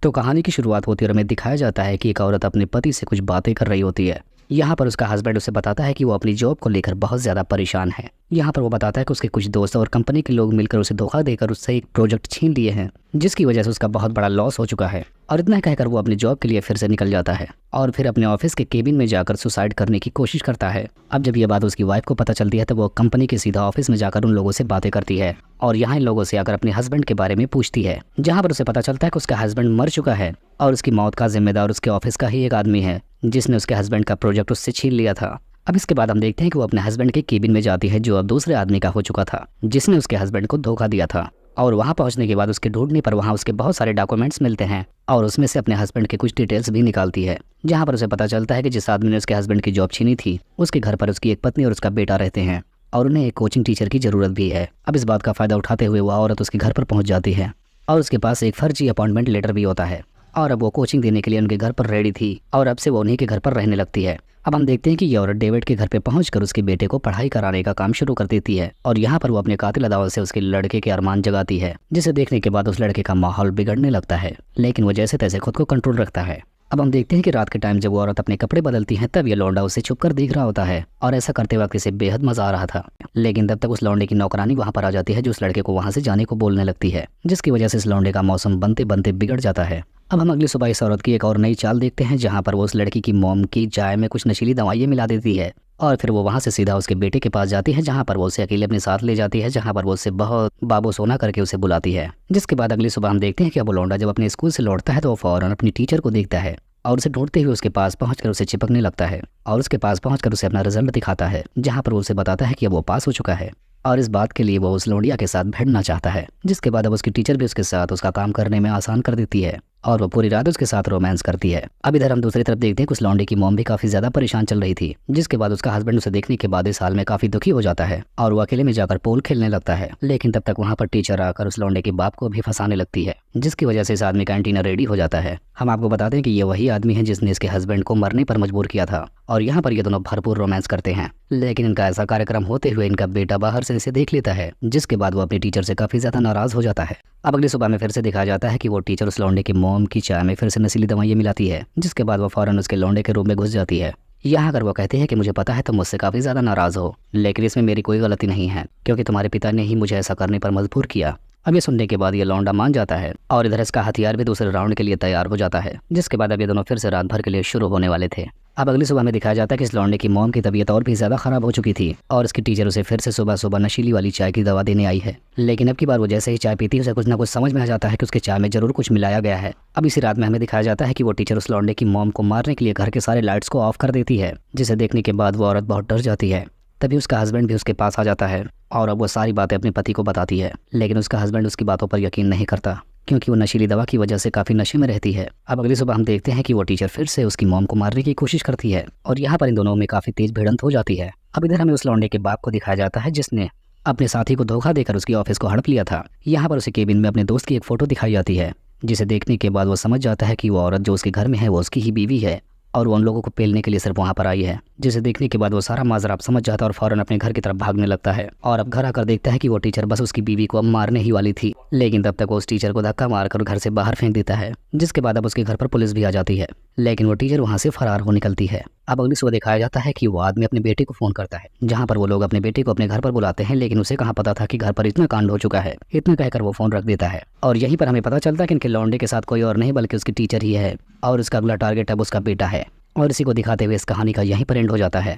तो कहानी की शुरुआत होती है और हमें दिखाया जाता है कि एक औरत अपने पति से कुछ बातें कर रही होती है। यहाँ पर उसका हस्बैंड उसे बताता है कि वो अपनी जॉब को लेकर बहुत ज़्यादा परेशान है। यहाँ पर वो बताता है कि उसके कुछ दोस्त और कंपनी के लोग मिलकर उसे धोखा देकर उससे एक प्रोजेक्ट छीन लिए हैं, जिसकी वजह से उसका बहुत बड़ा लॉस हो चुका है। और इतना कहकर वो अपनी जॉब के लिए फिर से निकल जाता है और फिर अपने ऑफिस के केबिन में जाकर सुसाइड करने की कोशिश करता है। अब जब ये बात उसकी वाइफ को पता चलती है तो वो कंपनी के सीधा ऑफिस में जाकर उन लोगों से बातें करती है और यहाँ इन लोगों से आकर अपने हस्बैंड के बारे में पूछती है, जहाँ पर उसे पता चलता है कि उसका हस्बैंड मर चुका है और उसकी मौत का जिम्मेदार उसके ऑफिस का ही एक आदमी है, जिसने उसके हस्बैंड का प्रोजेक्ट उससे छीन लिया था। अब इसके बाद हम देखते हैं कि वो अपने हस्बैंड के केबिन में जाती है, जो अब दूसरे आदमी का हो चुका था, जिसने उसके हस्बैंड को धोखा दिया था। और वहां पहुंचने के बाद उसके ढूंढने पर वहां उसके बहुत सारे डॉक्यूमेंट्स मिलते हैं और उसमें से अपने हस्बैंड के कुछ डिटेल्स भी निकालती है, जहां पर उसे पता चलता है कि जिस आदमी ने उसके हस्बैंड की जॉब छीनी थी उसके घर पर उसकी एक पत्नी और उसका बेटा रहते हैं और उन्हें एक कोचिंग टीचर की जरूरत भी है। अब इस बात का फायदा उठाते हुए वह औरत उसके घर पर पहुंच जाती है और उसके पास एक फर्जी अपॉइंटमेंट लेटर भी होता है और अब वो कोचिंग देने के लिए उनके घर पर रेडी थी और अब से वो उन्हीं के घर पर रहने लगती है। अब हम देखते हैं कि ये औरत डेविड के घर पे पहुंचकर उसके बेटे को पढ़ाई कराने का काम शुरू कर देती है और यहाँ पर वो अपने कातिल अदावत से उसके लड़के के अरमान जगाती है, जिसे देखने के बाद उस लड़के का माहौल बिगड़ने लगता है, लेकिन वो जैसे तैसे खुद को कंट्रोल रखता है। अब हम देखते हैं कि रात के टाइम जब वो औरत अपने कपड़े बदलती है तब ये लौंडा उसे छुपकर देख रहा होता है और ऐसा करते वक्त इसे बेहद मजा आ रहा था। लेकिन तब तक उस लौंडे की नौकरानी वहां पर आ जाती है, जो उस लड़के को वहां से जाने को बोलने लगती है, जिसकी वजह से इस लौंडे का मौसम बनते बनते बिगड़ जाता है। अब हम अगली सुबह इस औरत की एक और नई चाल देखते हैं, जहां पर वो उस लड़की की मॉम की चाय में कुछ नशीली दवाइयां मिला देती है और फिर वो वहां से सीधा उसके बेटे के पास जाती है, जहां पर वो उसे अकेले अपने साथ ले जाती है, जहां पर वो उससे बहुत बाबू सोना करके उसे बुलाती है। जिसके बाद अगली सुबह हम देखते हैं कि अब वो लौंडा जब अपने स्कूल से लौटता है तो वो फौरन अपनी टीचर को देखता है और उसे ढूंढते हुए उसके पास पहुंचकर उसे चिपकने लगता है और उसके पास पहुंचकर उसे अपना रिजल्ट दिखाता है, जहां पर वो उसे बताता है कि अब वो पास हो चुका है और इस बात के लिए वो उस लौंडिया के साथ भिड़ना चाहता है। जिसके बाद अब उसकी टीचर भी उसके साथ उसका काम करने में आसान कर देती है और वो पूरी रात उसके साथ रोमांस करती है। अब इधर हम दूसरी तरफ देखते हैं कि उस लौंडे की मॉम भी काफी ज्यादा परेशान चल रही थी, जिसके बाद उसका हस्बैंड उसे देखने के बाद इस हाल में काफी दुखी हो जाता है और वो अकेले में जाकर पोल खेलने लगता है। लेकिन तब तक वहाँ पर टीचर आकर उस लौंडे के बाप को भी फंसाने लगती है, जिसकी वजह से इस आदमी का एंटीना रेडी हो जाता है। हम आपको बताते हैं कि ये वही आदमी है जिसने इसके हस्बैंड को मरने पर मजबूर किया था और यहाँ पर ये दोनों भरपूर रोमांस करते हैं। लेकिन इनका ऐसा कार्यक्रम होते हुए इनका बेटा बाहर से इसे देख लेता है, जिसके बाद वो अपनी टीचर से काफी ज्यादा नाराज हो जाता है। अब अगली सुबह में फिर से दिखाया जाता है कि वो टीचर उस लौंडे की मॉम की चाय में फिर से नशीली दवाइयां मिलाती है, जिसके बाद वो फौरन उसके लौंडे के रूम में घुस जाती है। यहाँ अगर वो कहते हैं कि मुझे पता है तुम मुझसे काफी ज्यादा नाराज हो, लेकिन इसमें मेरी कोई गलती नहीं है क्योंकि तुम्हारे पिता ने ही मुझे ऐसा करने पर मजबूर किया। अब ये सुनने के बाद ये लौंडा मान जाता है और इधर इसका हथियार भी दूसरे राउंड के लिए तैयार हो जाता है, जिसके बाद अब ये दोनों फिर से रात भर के लिए शुरू होने वाले थे। अब अगली सुबह में दिखाया जाता है कि इस लौंडे की मॉम की तबीयत और भी ज्यादा खराब हो चुकी थी और इसकी टीचर उसे फिर से सुबह सुबह नशीली वाली चाय की दवा देने आई है। लेकिन अब की बार वो जैसे ही चाय पीती है उसे कुछ ना कुछ समझ में आ जाता है कि उसके चाय में जरूर कुछ मिलाया गया है। अब इसी रात में हमें दिखाया जाता है कि वो टीचर उस लौंडे की मॉम को मारने के लिए घर के सारे लाइट्स को ऑफ कर देती है, जिसे देखने के बाद वो औरत बहुत डर जाती है। तभी उसका हस्बैंड भी उसके पास आ जाता है और अब वो सारी बातें अपने पति को बताती है, लेकिन उसका हस्बैंड उसकी बातों पर यकीन नहीं करता क्योंकि वो नशीली दवा की वजह से काफी नशे में रहती है। अब अगली सुबह हम देखते हैं कि वो टीचर फिर से उसकी मॉम को मारने की कोशिश करती है और यहाँ पर इन दोनों में काफी तेज भिड़ंत हो जाती है। अब इधर हमें उस लौंडे के बाप को दिखाया जाता है, जिसने अपने साथी को धोखा देकर उसकी ऑफिस को हड़प लिया था। यहाँ पर उसे केबिन में अपने दोस्त की एक फोटो दिखाई जाती है, जिसे देखने के बाद वो समझ जाता है कि वो औरत जो उसके घर में है वो उसकी ही बीवी है और वो उन लोगों को पेलने के लिए सिर्फ वहां पर आई है। जिसे देखने के बाद वो सारा माजरा समझ जाता है और फौरन अपने घर की तरफ भागने लगता है और अब घर आकर देखता है कि वो टीचर बस उसकी बीवी को अब मारने ही वाली थी, लेकिन तब तक वो उस टीचर को धक्का मारकर घर से बाहर फेंक देता है। जिसके बाद अब उसके घर पर पुलिस भी आ जाती है, लेकिन वो टीचर वहां से फरार हो निकलती है। अब अगली सुबह दिखाया जाता है कि वो आदमी अपने बेटे को फोन करता है, जहाँ पर वो लोग अपने बेटे को अपने घर पर बुलाते हैं, लेकिन उसे कहाँ पता था कि घर पर इतना कांड हो चुका है। इतना कहकर वो फोन रख देता है और यहीं पर हमें पता चलता है कि इनके लौंडे के साथ कोई और नहीं बल्कि उसकी टीचर ही है और उसका अगला टारगेट अब उसका बेटा है। और इसी को दिखाते हुए इस कहानी का यहीं पर एंड हो जाता है।